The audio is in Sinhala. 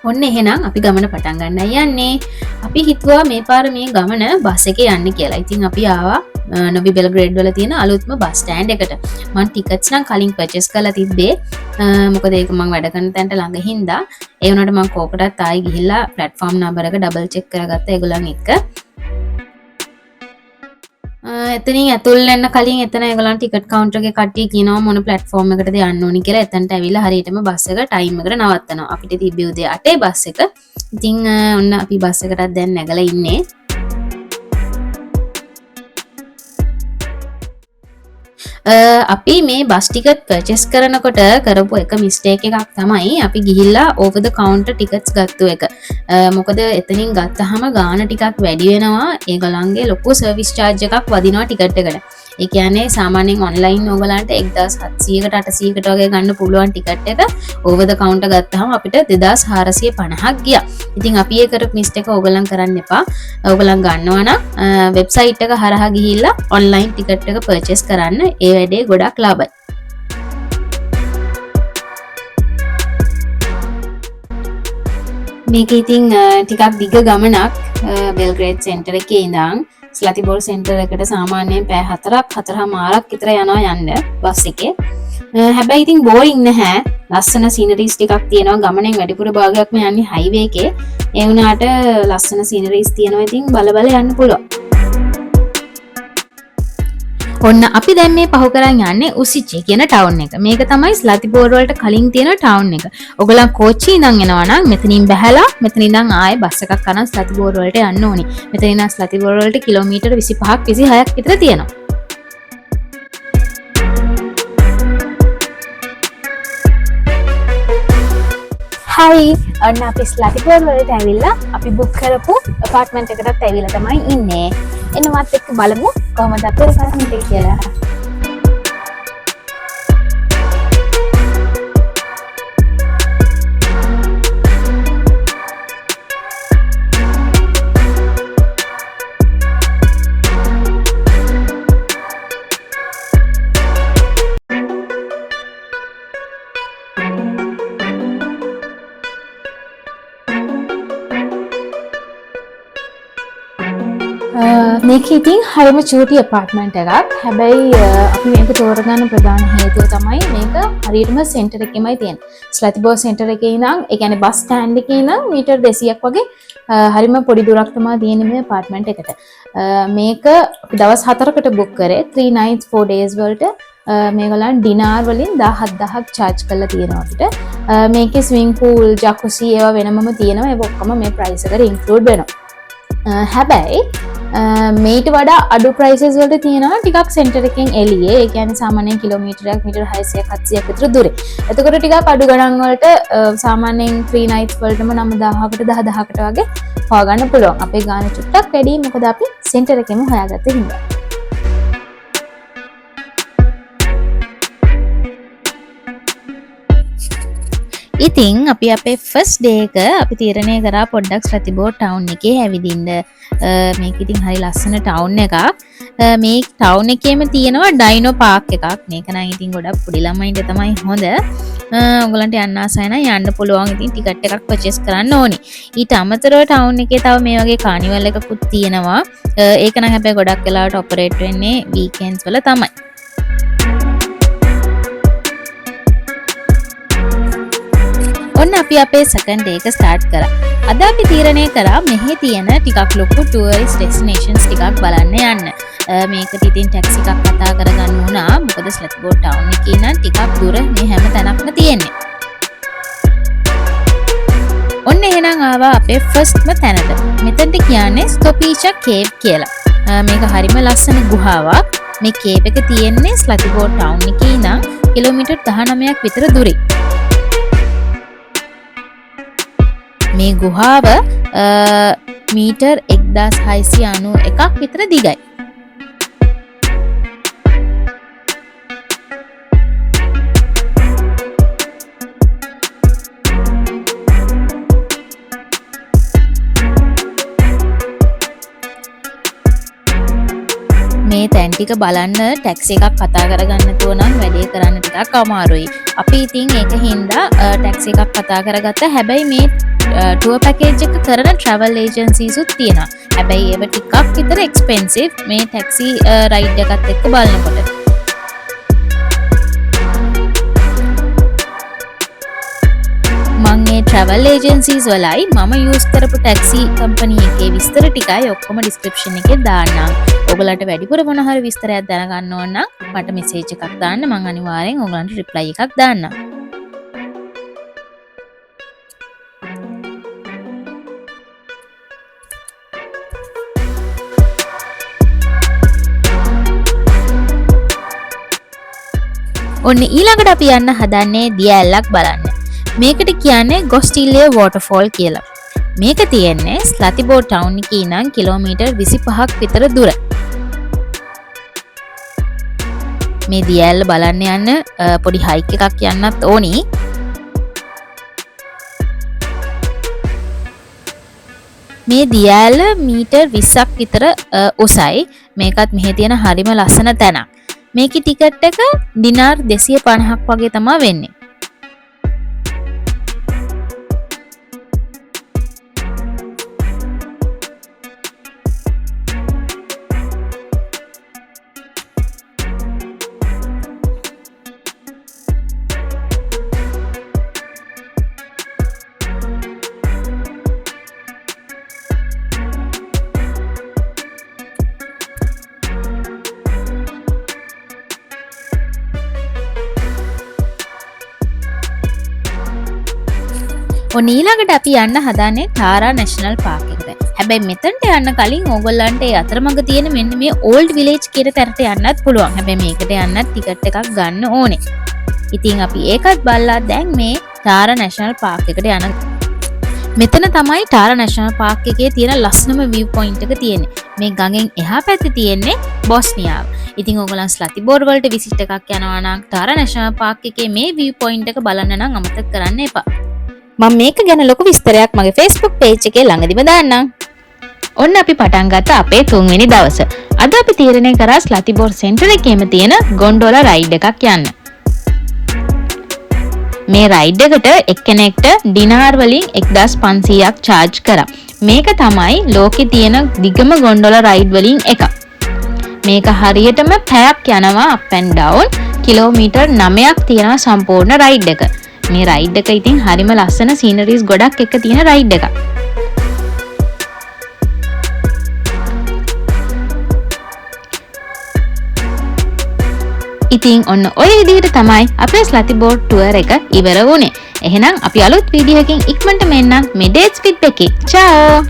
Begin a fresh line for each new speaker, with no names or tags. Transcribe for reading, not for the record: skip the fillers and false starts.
ඔන්න එහෙනම් අපි ගමන පටන් ගන්න යන්නේ. අපි හිතුවා මේ පාර මේ ගමන බස් එකේ යන්න කියලා. ඉතින් අපි ආවා නොබි බෙල්ග්‍රේඩ් වල තියෙන අලුත්ම බස් ස්ටෑන්ඩ් එකට. මම ටිකට්ස් නම් කලින් පර්චේස් කරලා තිබ්බේ. මොකද ඒක මම වැඩ කරන තැනට ළඟ හින්දා. ඒ වුණාට මම කෝකටත් ආයි ගිහිල්ලා ප්ලැට්ෆෝම් නම්බර් එක ඩබල් චෙක් කරගත්තා ඒගොල්ලන් එක්ක. එතනින් ඇතුල් වෙන්න කලින් එතන ඒගොල්ලන් ටිකට් කවුන්ටර් එකේ කට්ටිය කියනවා මොන ප්ලැට්ෆෝම් එකටද යන්න ඕනි කියලා. එතනට ඇවිල්ලා හරියටම බස් එක ටයිම් එකට නවත්තනවා. අපිට තිබ්බේ උදේ 8 බස් එක. ඉතින් ඔන්න අපි බස් එකටත් දැන් නැගලා ඉන්නේ. අපි මේ බස් ටිකට් පර්චේස් කරනකොට කරපු එක මිස්ටේක් එකක් තමයි අපි ගිහිල්ලා ඕවර් ද කවුන්ටර් ටිකට්ස් ගත්තු එක. මොකද එතනින් ගත්තාම ගාණ ටිකක් වැඩි වෙනවා. ඒගොල්ලන්ගේ ලොකු සර්විස් චාර්ජ් එකක් වදිනවා ටිකට් එකට. ඒ කියන්නේ සාමාන්‍යයෙන් ඔන්ලයින් ඕගලන්ට 1700කට 800කට වගේ ගන්න පුළුවන් ටිකට් එක ඕවර් ද කවුන්ටර් ගත්තාම අපිට 2450ක් ගියා. ඉතින් අපි ඒ කරපු මිස්ටේක් ඕගලන් කරන්න එපා. ඕගලන් ගන්නවා නම් වෙබ්සයිට් එක හරහා ගිහිල්ලා ඔන්ලයින් ටිකට් එක පර්චේස් කරන්න. ඒ වැඩේ ගොඩක් ලාභයි. මේක ඉතින් ටිකක් දිග ගමනක් බෙල්ග්‍රේඩ් සෙන්ටර් එකේ ඉඳන් ස්ලතිබෝර් සෙන්ටර් එකට සාමාන්‍යයෙන් පැය 4ක් විතර යනවා යන්න බස් එකේ. හැබැයි ඉතින් බෝරින් නැහැ. ලස්සන සීනරීස් ටිකක් තියෙනවා. ගමනෙන් වැඩිපුර භාගයක්ම යන්නේ හයිවේ එකේ. ඒ වුණාට ලස්සන සීනරීස් තියෙනවා. ඉතින් බල යන්න පුළුවන්. ඔන්න අපි දැන් මේ පහු කරන් යන්නේ උසිච්චි කියන ටවුන් එක. මේක තමයි ස්ලතිබෝර් වලට කලින් තියෙන ටවුන් එක. ඔයගොල්ලන් කෝච්චි ඉඳන් එනවා නම් මෙතනින් බහැලා මෙතනින් ඉඳන් ආයේ බස් එකක් කරන් ස්ලතිබෝර් වලට යන්න ඕනි. මෙතනින් ඉඳන් ස්ලතිබෝර් වලට කිලෝමීටර් 25ක් 26ක් විතර තියෙනවා. හයි ඔන්න අපි ස්ලතිබෝර් වලට ඇවිල්ලා අපි බුක් කරපු අපාර්ට්මන්ට් එකටත් ඇවිල්ලා තමයි ඉන්නේ. එන්නවත් එක්ක බලමු කොහොමද අපේ අපාර්ට්මන්ට් එක කියලා. මේක ඉතින් හරිම චූටි අපාර්ට්මන්ට් එකක්. හැබැයි අපි මේක තෝරගන්න ප්‍රධාන හේතුව තමයි මේක හරියටම සෙන්ටර් එකේමයි තියෙන්නේ. ස්ලතිබෝර් සෙන්ටර් එකේ ඉඳන් ඒ කියන්නේ බස් ස්ටෑන්ඩ් එකේ ඉඳන් මීටර් 200ක් වගේ හරිම පොඩි දුරක් තමයි තියෙන්නේ මේ අපාර්ට්මන්ට් එකට. මේක අපි දවස් 4කට බුක් කරේ 3 nights 4 days වලට මේගොල්ලන් ඩිනාර් වලින් 17000ක් charge කරලා තියෙනවා අපිට. මේකේ ස්විමින් pool, ජකුසි ඒවා වෙනමම තියෙනවා. ඒක ඔක්කොම මේ price එකට include වෙනවා. හැබැයි මේට වඩා අඩු ප්‍රයිසස් වලට තියෙනවා ටිකක් සෙන්ටර් එකෙන් එළියේ. ඒ කියන්නේ සාමාන්‍යයෙන් කිලෝමීටරයක් මීටර 600ක් 700ක් විතර දුරේ. එතකොට ටිකක් අඩු ගණන් වලට සාමාන්‍යයෙන් 3 nights වලටම 9000කට 10000කට වගේ හොයාගන්න පුළුවන්. අපේ ගාන චුට්ටක් වැඩි මොකද අපි සෙන්ටර් එකෙම හොයාගත්ත හින්දා. ඉතින් අපි අපේ ෆස්ට් ඩේ එක අපි තීරණය කරා පොඩ්ඩක් ස්ලතිබෝර් ටවුන් එකේ හැවිදින්න. මේක ඉතින් හරි ලස්සන ටවුන් එකක්. මේ ටවුන් එකේම තියෙනවා ඩයිනෝ පාක් එකක්. මේක නම් ඉතින් ගොඩක් පොඩි ළමයින්ට තමයි හොඳ. ඔයගලන්ට යන්න ආසයි නම් යන්න පුළුවන්. ඉතින් ටිකට් එකක් පර්චේස් කරන්න ඕනි. ඊට අමතරව ටවුන් එකේ තව මේ වගේ කානිවල් එකකුත් තියෙනවා. ඒක නම් හැබැයි ගොඩක් වෙලාවට ඔපරේට් වෙන්නේ වීකෙන්ඩ්ස් වල තමයි. ඔන්න අපි අපේ සෙකන්ඩ් ඩේ එක ස්ටාර්ට් කරා. අද අපි තීරණය කරා මෙහි තියෙන ටිකක් ලොකු ටුවරිස්ට් ඩෙස්ටිනේෂන්ස් ටිකක් බලන්න යන්න. මේකට ඉතින් ටැක්සි එකක් කතා කරගන්න වුණා. මොකද ස්ලතිබෝර් ටවුන් එකේ නම් ටිකක් දුර මේ හැම තැනක්ම තියෙන්නේ. ඔන්න එහෙනම් ආවා අපේ ෆස්ට්ම තැනට. මෙතනට කියන්නේ ස්කොපීචා කේව් කියලා. මේක හරිම ලස්සන ගුහාවක්. මේ කේව් එක තියෙන්නේ ස්ලතිබෝර් ටවුන් එකේ ඉඳන් කිලෝමීටර් 19ක් විතර දුරේ. මේ ගුහාව මීටර් 1691ක් විතර දිගයි. මේ තැන් ටික ටික බලන්න ටැක්සි එකක් කතා කරගන්න නැතුව නම් වැඩේ කරන්න ටිකක් අමාරුයි. අපි ඉතින් ඒක හින්දා ටැක්සි එකක් කතා කරගත්තා. හැබැයි මේ ටුවර් පැකේජ් එක කරන ට්‍රැවල් ඒජන්සීසුත් තියෙනවා. හැබැයි ඒව ටිකක් විතර එක්ස්පෙන්සිව් මේ ටැක්සි රයිඩ් එකත් එක්ක බලනකොට. මම මේ ට්‍රැවල් ඒජන්සීස් වලයි මම යූස් කරපු ටැක්සි කම්පනි එකේ විස්තර ටිකයි ඔක්කොම ඩිස්ක්‍රිප්ෂන් එකේ දාන්නම්. ඔයගලන්ට වැඩිපුර මොන හරි විස්තරයක් දැනගන්න ඕන නම් මට මෙසේජ් එකක් දාන්න. මම අනිවාර්යෙන් ඔයගලන්ට රිප්ලයි එකක් දාන්නම්. ඔන්න ඊළඟට අපි යන්න හදන්නේ දිය ඇල්ලක් බලන්න. මේකට කියන්නේ ගොස්ටිල්ලිය වෝටර්ෆෝල් කියලා. මේක තියෙන්නේ ස්ලතිබෝ ටවුන් එකේ ඉඳන් කිලෝමීටර් 25ක් විතර දුර. මේ දිය ඇල්ල බලන්න යන්න පොඩි හයික් එකක් යන්නත් ඕනි. මේ දිය ඇල්ල මීටර් 20ක් විතර උසයි. මේකත් මෙහි තියෙන හරිම ලස්සන තැනක්. මේකේ ටිකට් එක දිනාර් 250ක් වගේ තමයි වෙන්නේ. ඔන්න ඊළඟට අපි යන්න හදන්නේ ටාරා නැෂනල් පාක් එකට. හැබැයි මෙතනට යන්න කලින් ඕගොල්ලන්ට ඒ අතරමඟ තියෙන මෙන්න මේ ඕල්ඩ් විලේජ් කියන තැනට යන්නත් පුළුවන්. හැබැයි මේකට යන්නත් ටිකට් එකක් ගන්න ඕනේ. ඉතින් අපි ඒකත් බලලා දැන් මේ ටාරා නැෂනල් පාක් එකට යන. මෙතන තමයි ටාරා නැෂනල් පාක් එකේ තියෙන ලස්සනම view point එක තියෙන්නේ. මේ ගඟෙන් එහා පැත්තේ තියෙන්නේ බොස්නියාව. ඉතින් ඕගොල්ලන් ස්ලතිබෝර් වලට විසිට් එකක් යනවා නම් ටාරා නැෂනල් පාක් එකේ මේ view point එක බලන්න නම් අමතක කරන්න එපා. මම මේක ගැන ලොකු විස්තරයක් මගේ Facebook page එකේ ළඟදිම දාන්නම්. ඔන්න අපි පටන් ගත්ත අපේ 3 වෙනි දවස. අද අපි තීරණය කරා ස්ලතිබෝර් සෙන්ටර් එකේම තියෙන ගොන්ඩෝලා රයිඩ් එකක් යන්න. මේ රයිඩ් එකට එක්කෙනෙක්ට ඩිනාර් වලින් 1500ක් charge කරා. මේක තමයි ලෝකේ තියෙන දිගම ගොන්ඩෝලා රයිඩ් වලින් එකක්. මේක හරියටම පැයක් යනවා up and down. කිලෝමීටර් 9ක් තියෙනවා සම්පූර්ණ රයිඩ් එක. මේ රයිඩ් එක ඉතින් හරිම ලස්සන සීනරිස් ගොඩක් එක තියෙන රයිඩ් එකක්. ඉතින් ඔන්න ඔය විදිහට තමයි අපේ ස්ලතිබෝර් ටුවර් එක ඉවර වුණේ. එහෙනම් අපි අලුත් වීඩියෝ එකකින් ඉක්මනට මෙන්නම් මේ ඩේට්ස් විත් බෙකි. චාෝ!